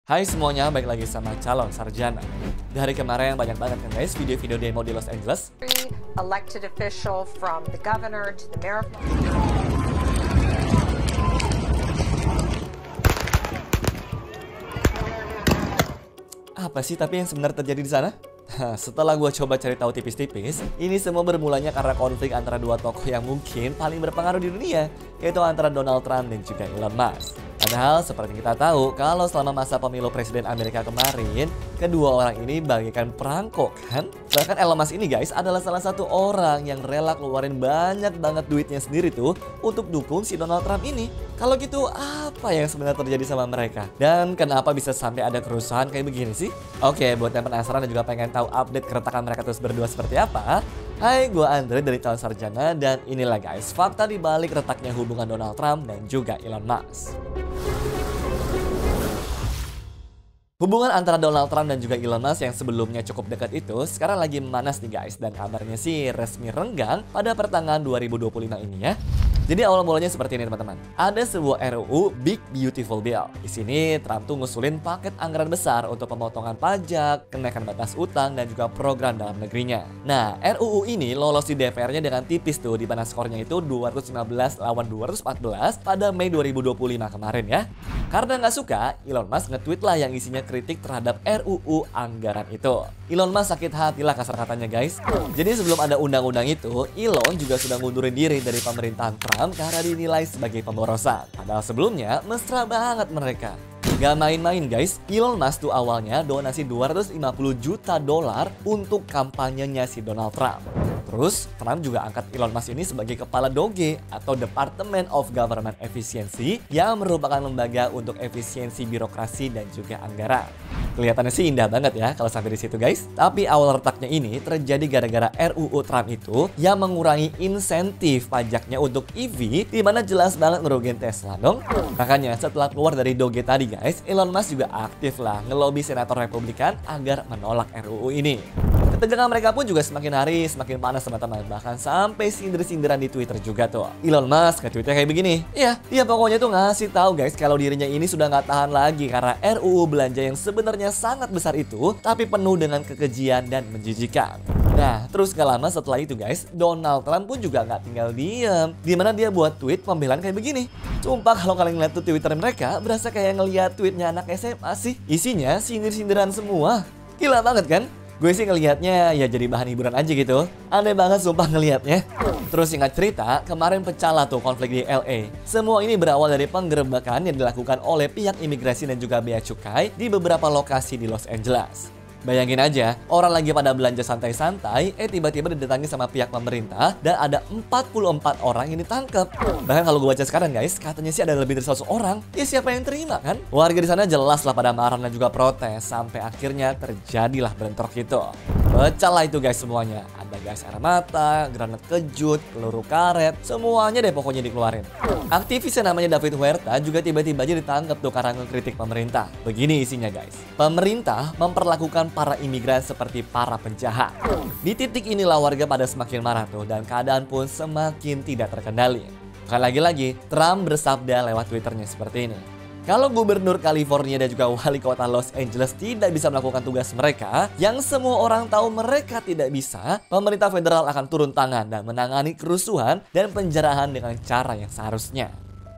Hai semuanya, balik lagi sama calon sarjana. Dari kemarin banyak banget kan guys video-video demo di Los Angeles. Elected official from the governor to the mayor. Apa sih tapi yang sebenarnya terjadi di sana? Setelah gue coba cari tahu tipis-tipis, ini semua bermulanya karena konflik antara dua tokoh yang mungkin paling berpengaruh di dunia, yaitu antara Donald Trump dan juga Elon Musk. Padahal seperti kita tahu, kalau selama masa pemilu presiden Amerika kemarin, kedua orang ini bagaikan perangkok kan? Bahkan Elon Musk ini guys adalah salah satu orang yang rela keluarin banyak banget duitnya sendiri tuh untuk dukung si Donald Trump ini. Kalau gitu apa yang sebenarnya terjadi sama mereka? Dan kenapa bisa sampai ada kerusuhan kayak begini sih? Oke, buat yang penasaran dan juga pengen tahu update keretakan mereka terus berdua seperti apa, hai, gue Andre dari Calon Sarjana dan inilah guys fakta di balik retaknya hubungan Donald Trump dan juga Elon Musk. Hubungan antara Donald Trump dan juga Elon Musk yang sebelumnya cukup dekat itu sekarang lagi memanas nih guys, dan kabarnya sih resmi renggang pada pertengahan 2025 ini ya. Jadi awal mulanya seperti ini teman-teman. Ada sebuah RUU Big Beautiful Bill. Di sini Trump tuh ngusulin paket anggaran besar untuk pemotongan pajak, kenaikan batas utang dan juga program dalam negerinya. Nah, RUU ini lolos di DPR-nya dengan tipis tuh, di mana skornya itu 215 lawan 214 pada Mei 2025 kemarin ya. Karena nggak suka, Elon Musk nge-tweet lah yang isinya kritik terhadap RUU anggaran itu. Elon Musk sakit hati lah kasar katanya guys. Jadi sebelum ada undang-undang itu, Elon juga sudah ngundurin diri dari pemerintahan Trump karena dinilai sebagai pemborosan. Padahal sebelumnya mesra banget mereka. Gak main-main guys, Elon Musk tuh awalnya donasi 250 juta dolar untuk kampanyenya si Donald Trump. Terus, Trump juga angkat Elon Musk ini sebagai kepala DOGE atau Department of Government Efficiency yang merupakan lembaga untuk efisiensi birokrasi dan juga anggaran. Kelihatannya sih indah banget ya kalau sampai di situ guys. Tapi awal retaknya ini terjadi gara-gara RUU Trump itu yang mengurangi insentif pajaknya untuk EV, di mana jelas banget ngerugiin Tesla dong. Makanya setelah keluar dari DOGE tadi guys, Elon Musk juga aktif lah ngelobi senator Republikan agar menolak RUU ini. Ketegangan mereka pun juga semakin hari semakin panas teman-teman. Bahkan sampai sindir-sindiran di Twitter juga tuh. Elon Musk nge-tweetnya kayak begini. Iya, dia pokoknya tuh ngasih tahu guys kalau dirinya ini sudah nggak tahan lagi karena RUU belanja yang sebenarnya sangat besar itu tapi penuh dengan kekejian dan menjijikan. Nah, terus gak lama setelah itu guys, Donald Trump pun juga nggak tinggal diem. Dimana dia buat tweet pembelaan kayak begini. Sumpah kalau kalian ngeliat tuh Twitter mereka, berasa kayak ngeliat tweetnya anak SMA sih. Isinya sindir-sindiran semua. Gila banget kan? Gue sih ngelihatnya ya jadi bahan hiburan aja gitu. Aneh banget sumpah ngelihatnya. Terus singkat cerita, kemarin pecah lah tuh konflik di LA. Semua ini berawal dari penggerebekan yang dilakukan oleh pihak imigrasi dan juga bea cukai di beberapa lokasi di Los Angeles. Bayangin aja, orang lagi pada belanja santai-santai, tiba-tiba didatangi sama pihak pemerintah dan ada 44 orang yang ditangkap. Bahkan kalau gue baca sekarang guys, katanya sih ada lebih dari 100 orang. Ya siapa yang terima kan? Warga di sana jelas lah pada marah dan juga protes sampai akhirnya terjadilah bentrok itu. Pecah lah itu guys semuanya. Ada gas air mata, granat kejut, peluru karet, semuanya deh pokoknya dikeluarin. Aktivis yang namanya David Huerta juga tiba-tiba aja ditangkap tuh karena ngekritik pemerintah. Begini isinya guys. Pemerintah memperlakukan para imigran seperti para penjahat. Di titik inilah warga pada semakin marah tuh dan keadaan pun semakin tidak terkendali. Bukan lagi-lagi, Trump bersabda lewat Twitternya seperti ini. Kalau gubernur California dan juga wali kota Los Angeles tidak bisa melakukan tugas mereka, yang semua orang tahu mereka tidak bisa, pemerintah federal akan turun tangan dan menangani kerusuhan dan penjarahan dengan cara yang seharusnya.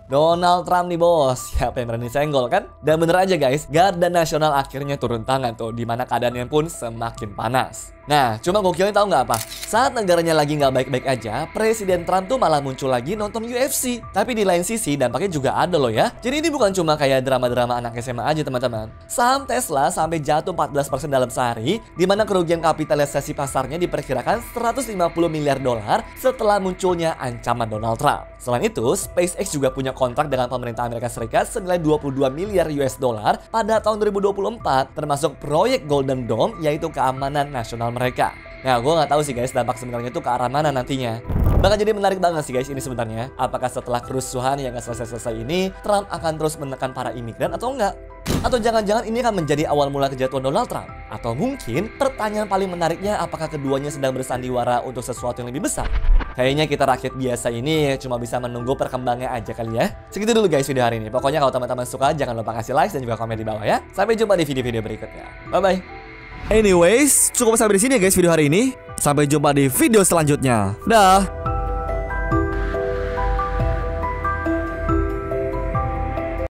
Donald Trump nih bos, siapa yang berani senggol kan? Dan bener aja guys, Garda Nasional akhirnya turun tangan tuh, dimana keadaannya pun semakin panas. Nah, cuma gokilnya tahu nggak apa? Saat negaranya lagi nggak baik-baik aja, Presiden Trump tuh malah muncul lagi nonton UFC. Tapi di lain sisi dampaknya juga ada loh ya. Jadi ini bukan cuma kayak drama-drama anak SMA aja teman-teman. Saham Tesla sampai jatuh 14% dalam sehari, dimana kerugian kapitalisasi pasarnya diperkirakan 150 miliar dolar setelah munculnya ancaman Donald Trump. Selain itu, SpaceX juga punya kontrak dengan pemerintah Amerika Serikat senilai 22 miliar US dollar pada tahun 2024, termasuk proyek Golden Dome, yaitu keamanan nasional mereka. Nah, gue nggak tahu sih guys dampak sebenarnya itu ke arah mana nantinya. Bakal jadi menarik banget sih guys ini sebenarnya. Apakah setelah kerusuhan yang nggak selesai-selesai ini, Trump akan terus menekan para imigran atau enggak? Atau jangan-jangan ini akan menjadi awal mula kejatuhan Donald Trump? Atau mungkin pertanyaan paling menariknya, apakah keduanya sedang bersandiwara untuk sesuatu yang lebih besar? Kayaknya kita rakyat biasa ini cuma bisa menunggu perkembangannya aja kali ya. Segitu dulu guys video hari ini. Pokoknya kalau teman-teman suka jangan lupa kasih like dan juga komen di bawah ya. Sampai jumpa di video-video berikutnya. Bye-bye. Anyways, cukup sampai di sini ya guys video hari ini. Sampai jumpa di video selanjutnya. Dah.